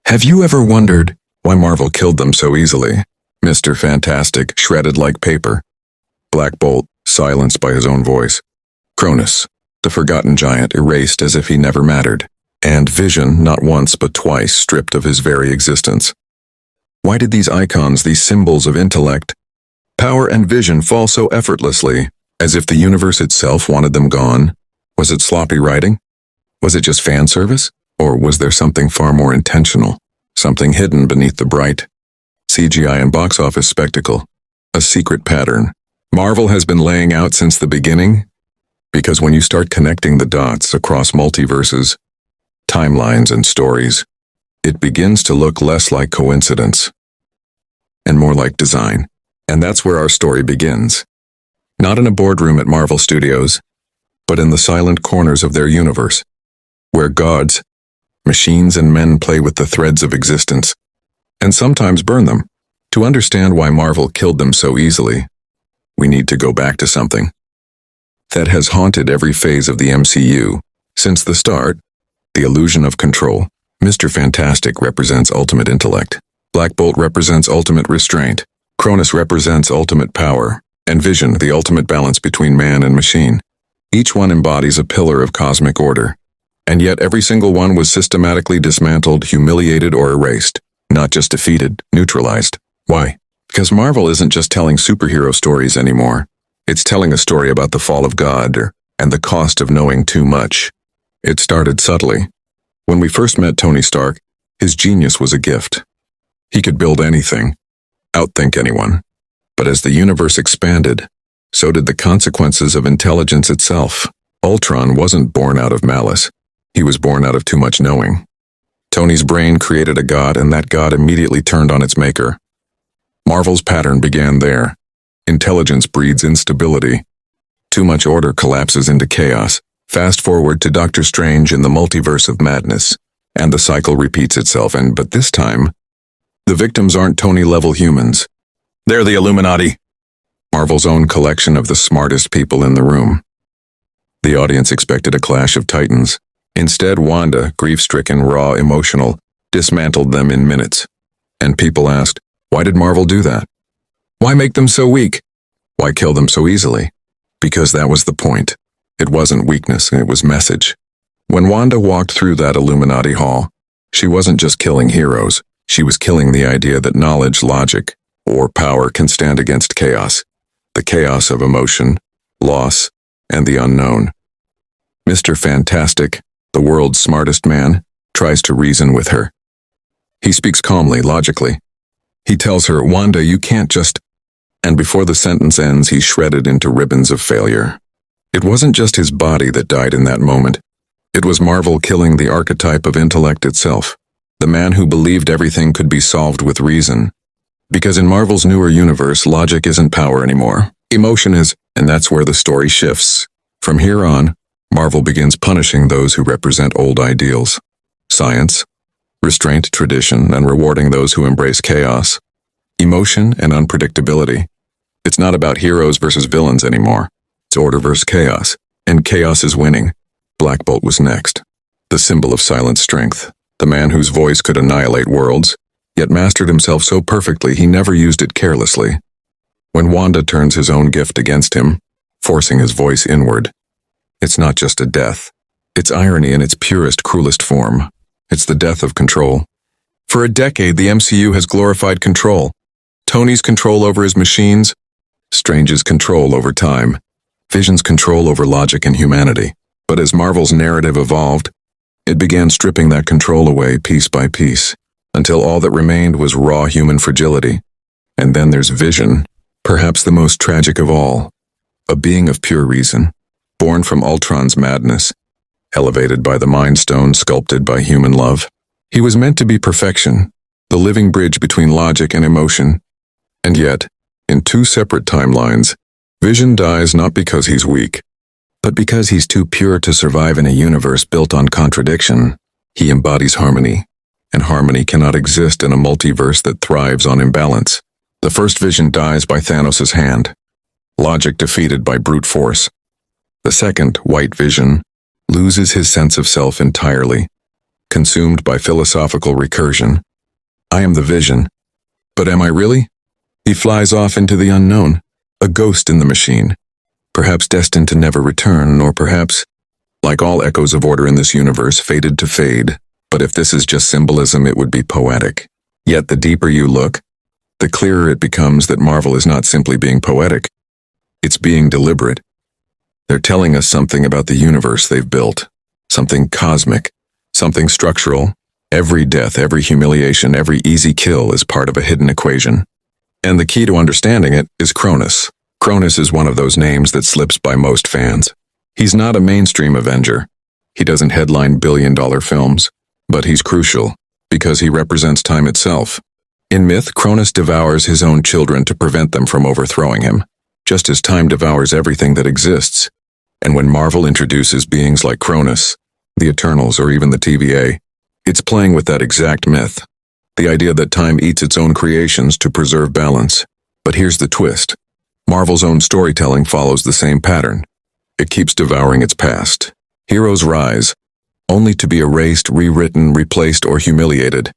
Have you ever wondered why Marvel killed them so easily? Mr. Fantastic, shredded like paper. Black Bolt, silenced by his own voice. Cronus, the forgotten giant, erased as if he never mattered. And Vision, not once but twice, stripped of his very existence. Why did these icons, these symbols of intellect, power and vision fall so effortlessly, as if the universe itself wanted them gone? Was it sloppy writing? Was it just fan service? Or was there something far more intentional? Something hidden beneath the bright CGI and box office spectacle? A secret pattern Marvel has been laying out since the beginning? Because when you start connecting the dots across multiverses, timelines and stories, it begins to look less like coincidence and more like design. And that's where our story begins. Not in a boardroom at Marvel Studios, but in the silent corners of their universe, where gods, machines, and men play with the threads of existence, and sometimes burn them. To understand why Marvel killed them so easily, we need to go back to something that has haunted every phase of the MCU since the start: the illusion of control. Mr. Fantastic represents ultimate intellect. Black Bolt represents ultimate restraint. Cronus represents ultimate power. And Vision, the ultimate balance between man and machine. Each one embodies a pillar of cosmic order. And yet every single one was systematically dismantled, humiliated, or erased. Not just defeated, neutralized. Why? Because Marvel isn't just telling superhero stories anymore. It's telling a story about the fall of God and the cost of knowing too much. It started subtly. When we first met Tony Stark, his genius was a gift. He could build anything, outthink anyone. But as the universe expanded, so did the consequences of intelligence itself. Ultron wasn't born out of malice. He was born out of too much knowing. Tony's brain created a god, and that god immediately turned on its maker. Marvel's pattern began there. Intelligence breeds instability. Too much order collapses into chaos. Fast forward to Doctor Strange in the Multiverse of Madness, and the cycle repeats itself, but this time, the victims aren't Tony-level humans. They're the Illuminati, Marvel's own collection of the smartest people in the room. The audience expected a clash of titans. Instead, Wanda, grief-stricken, raw, emotional, dismantled them in minutes. And people asked, why did Marvel do that? Why make them so weak? Why kill them so easily? Because that was the point. It wasn't weakness, it was message. When Wanda walked through that Illuminati hall, she wasn't just killing heroes. She was killing the idea that knowledge, logic, or power can stand against chaos. The chaos of emotion, loss, and the unknown. Mr. Fantastic, the world's smartest man, tries to reason with her. He speaks calmly, logically. He tells her, Wanda, you can't just... And before the sentence ends, he's shredded into ribbons of failure. It wasn't just his body that died in that moment. It was Marvel killing the archetype of intellect itself. The man who believed everything could be solved with reason. Because in Marvel's newer universe, logic isn't power anymore. Emotion is, and that's where the story shifts. From here on, Marvel begins punishing those who represent old ideals. Science, restraint, tradition, and rewarding those who embrace chaos. Emotion and unpredictability. It's not about heroes versus villains anymore. It's order versus chaos. And chaos is winning. Black Bolt was next. The symbol of silent strength. The man whose voice could annihilate worlds, yet mastered himself so perfectly he never used it carelessly. When Wanda turns his own gift against him, forcing his voice inward, it's not just a death. It's irony in its purest, cruelest form. It's the death of control. For a decade, the MCU has glorified control. Tony's control over his machines, Strange's control over time, Vision's control over logic and humanity. But as Marvel's narrative evolved, it began stripping that control away piece by piece, until all that remained was raw human fragility. And then there's Vision, perhaps the most tragic of all. A being of pure reason, born from Ultron's madness, elevated by the Mind Stone, sculpted by human love. He was meant to be perfection, the living bridge between logic and emotion. And yet, in two separate timelines, Vision dies not because he's weak, but because he's too pure to survive in a universe built on contradiction. He embodies harmony, and harmony cannot exist in a multiverse that thrives on imbalance. The first Vision dies by Thanos' hand, logic defeated by brute force. The second, White Vision, loses his sense of self entirely, consumed by philosophical recursion. I am the vision. But am I really? He flies off into the unknown, a ghost in the machine, perhaps destined to never return, or perhaps, like all echoes of order in this universe, fated to fade. But if this is just symbolism, it would be poetic. Yet the deeper you look, the clearer it becomes that Marvel is not simply being poetic. It's being deliberate. They're telling us something about the universe they've built, something cosmic, something structural. Every death, every humiliation, every easy kill is part of a hidden equation. And the key to understanding it is Cronus. Cronus is one of those names that slips by most fans. He's not a mainstream Avenger. He doesn't headline billion-dollar films, but he's crucial because he represents time itself. In myth, Cronus devours his own children to prevent them from overthrowing him, just as time devours everything that exists. And when Marvel introduces beings like Cronus, the Eternals, or even the TVA, it's playing with that exact myth, the idea that time eats its own creations to preserve balance. But here's the twist. Marvel's own storytelling follows the same pattern. It keeps devouring its past. Heroes rise, only to be erased, rewritten, replaced, or humiliated.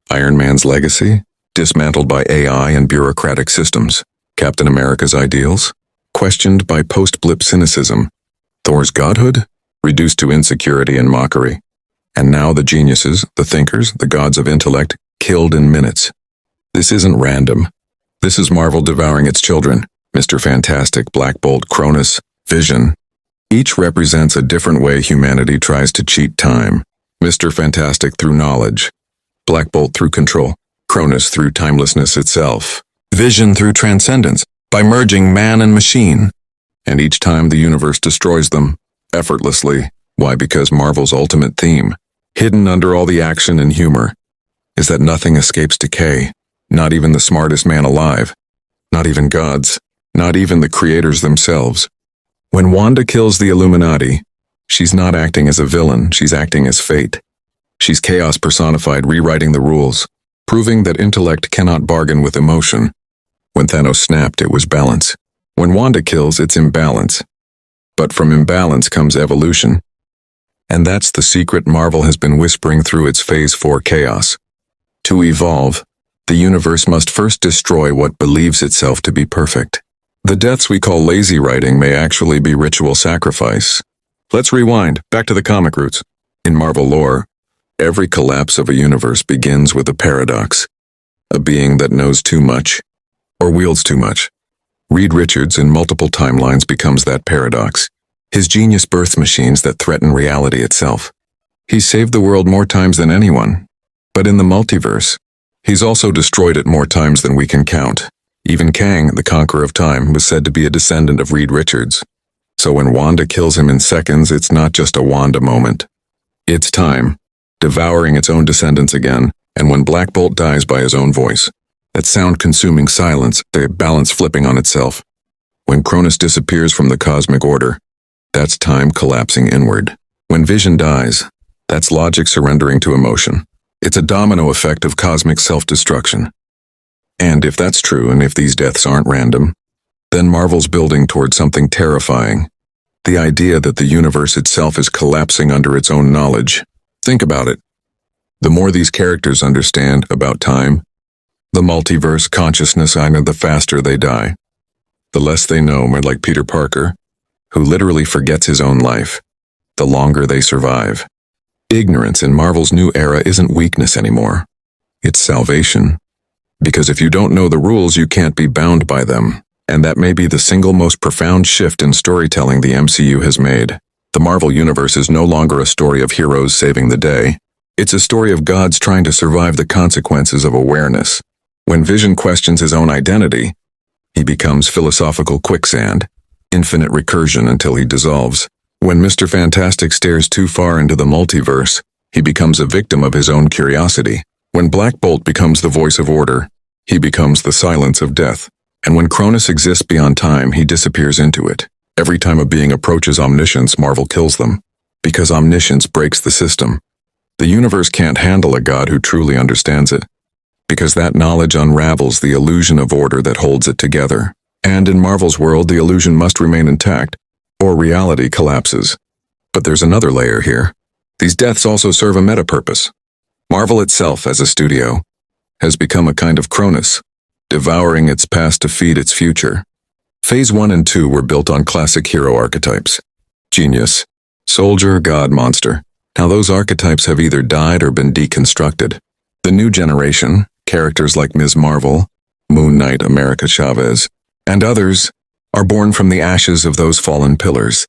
Iron Man's legacy, dismantled by AI and bureaucratic systems. Captain America's ideals, questioned by post-blip cynicism. Thor's godhood, reduced to insecurity and mockery. And now the geniuses, the thinkers, the gods of intellect, killed in minutes. This isn't random. This is Marvel devouring its children. Mr. Fantastic, Black Bolt, Cronus, Vision. Each represents a different way humanity tries to cheat time. Mr. Fantastic through knowledge. Black Bolt through control. Cronus through timelessness itself. Vision through transcendence, by merging man and machine. And each time the universe destroys them, effortlessly. Why? Because Marvel's ultimate theme, hidden under all the action and humor, is that nothing escapes decay, not even the smartest man alive, not even gods, not even the creators themselves. When Wanda kills the Illuminati, she's not acting as a villain, she's acting as fate. She's chaos personified, rewriting the rules, proving that intellect cannot bargain with emotion. When Thanos snapped, it was balance. When Wanda kills, it's imbalance. But from imbalance comes evolution. And that's the secret Marvel has been whispering through its Phase 4 chaos. To evolve, the universe must first destroy what believes itself to be perfect. The deaths we call lazy writing may actually be ritual sacrifice. Let's rewind, back to the comic roots. In Marvel lore, every collapse of a universe begins with a paradox, a being that knows too much, or wields too much. Reed Richards in multiple timelines becomes that paradox. His genius births machines that threaten reality itself. He's saved the world more times than anyone. But in the multiverse, he's also destroyed it more times than we can count. Even Kang, the conqueror of time, was said to be a descendant of Reed Richards. So when Wanda kills him in seconds, it's not just a Wanda moment. It's time, devouring its own descendants again, and when Black Bolt dies by his own voice, that sound-consuming silence, the balance flipping on itself. When Cronus disappears from the cosmic order, that's time collapsing inward. When Vision dies, that's logic surrendering to emotion. It's a domino effect of cosmic self-destruction. And if that's true, and if these deaths aren't random, then Marvel's building toward something terrifying. The idea that the universe itself is collapsing under its own knowledge. Think about it. The more these characters understand about time, the multiverse, consciousness, and the faster they die. The less they know, more like Peter Parker, who literally forgets his own life, the longer they survive. Ignorance in Marvel's new era isn't weakness anymore. It's salvation. Because if you don't know the rules, you can't be bound by them. And that may be the single most profound shift in storytelling the MCU has made. The Marvel Universe is no longer a story of heroes saving the day. It's a story of gods trying to survive the consequences of awareness. When Vision questions his own identity, he becomes philosophical quicksand, infinite recursion until he dissolves. When Mr. Fantastic stares too far into the multiverse, he becomes a victim of his own curiosity. When Black Bolt becomes the voice of order, he becomes the silence of death. And when Cronus exists beyond time, he disappears into it. Every time a being approaches omniscience, Marvel kills them. Because omniscience breaks the system. The universe can't handle a god who truly understands it. Because that knowledge unravels the illusion of order that holds it together. And in Marvel's world, the illusion must remain intact, or reality collapses. But there's another layer here. These deaths also serve a meta-purpose. Marvel itself, as a studio, has become a kind of Cronus, devouring its past to feed its future. Phase 1 and 2 were built on classic hero archetypes. Genius, soldier, god, monster. Now those archetypes have either died or been deconstructed. The new generation, characters like Ms. Marvel, Moon Knight, America Chavez, and others, are born from the ashes of those fallen pillars.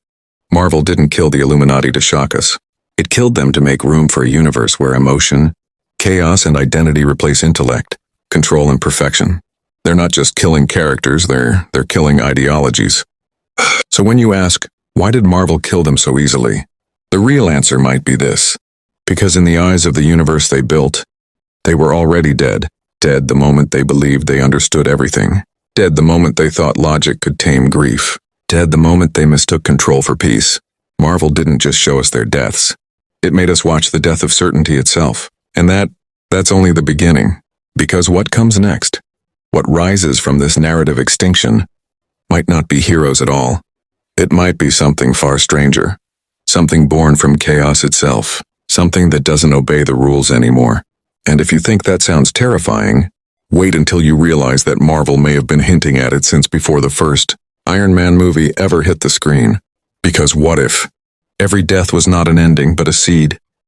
Marvel didn't kill the Illuminati to shock us. It killed them to make room for a universe where emotion, chaos, and identity replace intellect, control, and perfection. They're not just killing characters, they're killing ideologies. So when you ask, why did Marvel kill them so easily? The real answer might be this. Because in the eyes of the universe they built, they were already dead. Dead the moment they believed they understood everything. Dead the moment they thought logic could tame grief. Dead the moment they mistook control for peace. Marvel didn't just show us their deaths. It made us watch the death of certainty itself. And that's only the beginning. Because what comes next? What rises from this narrative extinction might not be heroes at all. It might be something far stranger. Something born from chaos itself. Something that doesn't obey the rules anymore. And if you think that sounds terrifying, wait until you realize that Marvel may have been hinting at it since before the first Iron Man movie ever hit the screen. Because what if every death was not an ending but a seed?